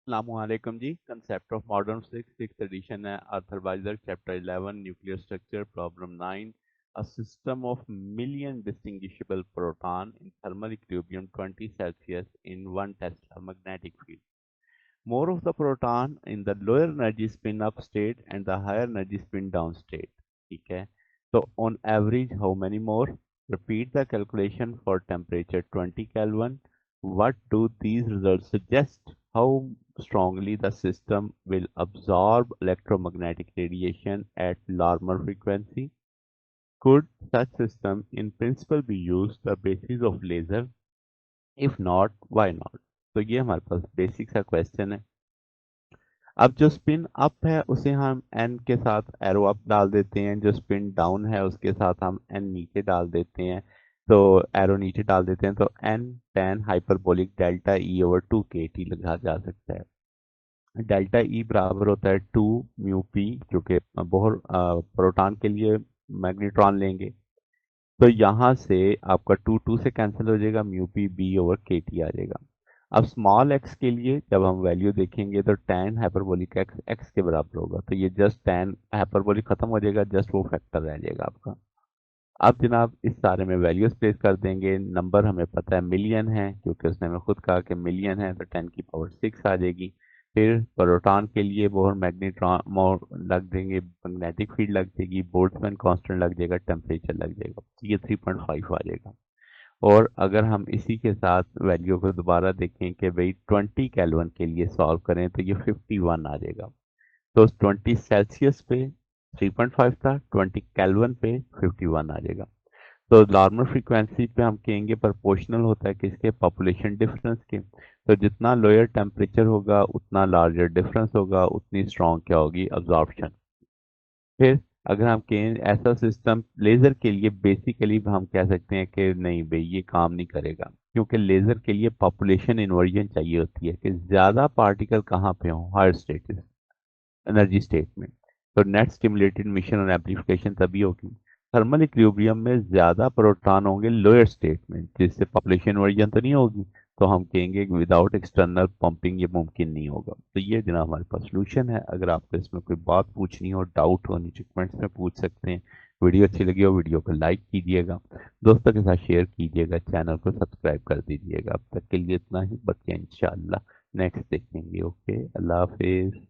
Assalamualaikum जी। Concept of modern physics six edition है। Arthur Beiser chapter 11 nuclear structure problem 9 a system of million distinguishable proton in thermal equilibrium 20 Celsius in 1 tesla magnetic field. More of the proton in the lower energy spin up state and the higher energy spin down state. ठीक है, तो on average how many more? Repeat the calculation for temperature 20 Kelvin. What do these results suggest? How strongly the system will absorb electromagnetic radiation at Larmor frequency? Could such system in principle be used the basis of laser? If not, why not? तो ये हमारे पास basic सा question है। अब जो spin up है उसे हम एन के साथ एरो अप डाल देते हैं, जो स्पिन डाउन है उसके साथ हम एन नीचे डाल देते हैं, तो एरो नीचे डाल देते हैं, तो n tan hyperbolic delta E over 2 KT लिखा जा सकता है। डेल्टा ई बराबर होता है 2 म्यू पी, जो कि बोहर प्रोटॉन के लिए मैग्नेट्रॉन लेंगे, तो यहाँ से आपका टू टू से कैंसिल हो जाएगा, म्यू पी बी ओवर के टी आ जाएगा। अब स्मॉल एक्स के लिए जब हम वैल्यू देखेंगे तो टेन हाइपरबोलिक एक्स एक्स के बराबर होगा, तो ये जस्ट टेन हाइपरबोलिक खत्म हो जाएगा, जस्ट वो फैक्टर रह जाएगा आपका। अब जनाब इस सारे में वैल्यूज प्लेस कर देंगे। नंबर हमें पता है मिलियन है, क्योंकि उसने हमें खुद कहा कि मिलियन है, तो 10 की पावर 6 आ जाएगी। फिर प्रोटॉन के लिए बोहर मैग्नेट्रॉन मोर लग देंगे, मैग्नेटिक फील्ड लग जाएगी, बोल्ट्जमैन कांस्टेंट लग जाएगा, टेम्परेचर लग जाएगा, तो ये 3.5 आ जाएगा। और अगर हम इसी के साथ वैल्यू को दोबारा देखें कि भाई 20 केल्विन के लिए सॉल्व करें, तो ये 51 आ जाएगा। तो 20 सेल्सियस पे 3.5 था, 20 केल्विन पे 51 आ जाएगा। तो नॉर्मल फ्रीक्वेंसी पे हम कहेंगे प्रोपोर्शनल होता है किसके, पॉपुलेशन डिफरेंस के। तो जितना लोअर टेम्परेचर होगा उतना लार्जर डिफरेंस होगा, उतनी स्ट्रॉन्ग क्या होगी, अब्जॉर्प्शन। फिर अगर हम कहें ऐसा सिस्टम लेजर के लिए, बेसिकली हम कह सकते हैं कि नहीं भाई ये काम नहीं करेगा, क्योंकि लेजर के लिए पॉपुलेशन इन्वर्जन चाहिए होती है कि ज्यादा पार्टिकल कहाँ पे हो, हायर स्टेटस एनर्जी स्टेट में। तो नेट स्टिमुलेटेड मिशन और एम्पलीफिकेशन तभी होगी। थर्मल इक्विलिब्रियम में ज्यादा प्रोटॉन होंगे लोअर स्टेट में, जिससे पॉपुलेशन वर्जन तो नहीं होगी, तो हम कहेंगे कि विदाउट एक्सटर्नल पंपिंग ये मुमकिन नहीं होगा। तो ये जनाब हमारे पास सोल्यूशन है। अगर आपको इसमें कोई बात पूछनी हो, डाउट हो, नीचे कमेंट्स में पूछ सकते हैं। वीडियो अच्छी लगी हो वीडियो को लाइक कीजिएगा, दोस्तों के साथ शेयर कीजिएगा, चैनल को सब्सक्राइब कर दीजिएगा। अब तक के लिए इतना ही, बाकी इंशाल्लाह नेक्स्ट देखेंगे। ओके, अल्लाह हाफिज।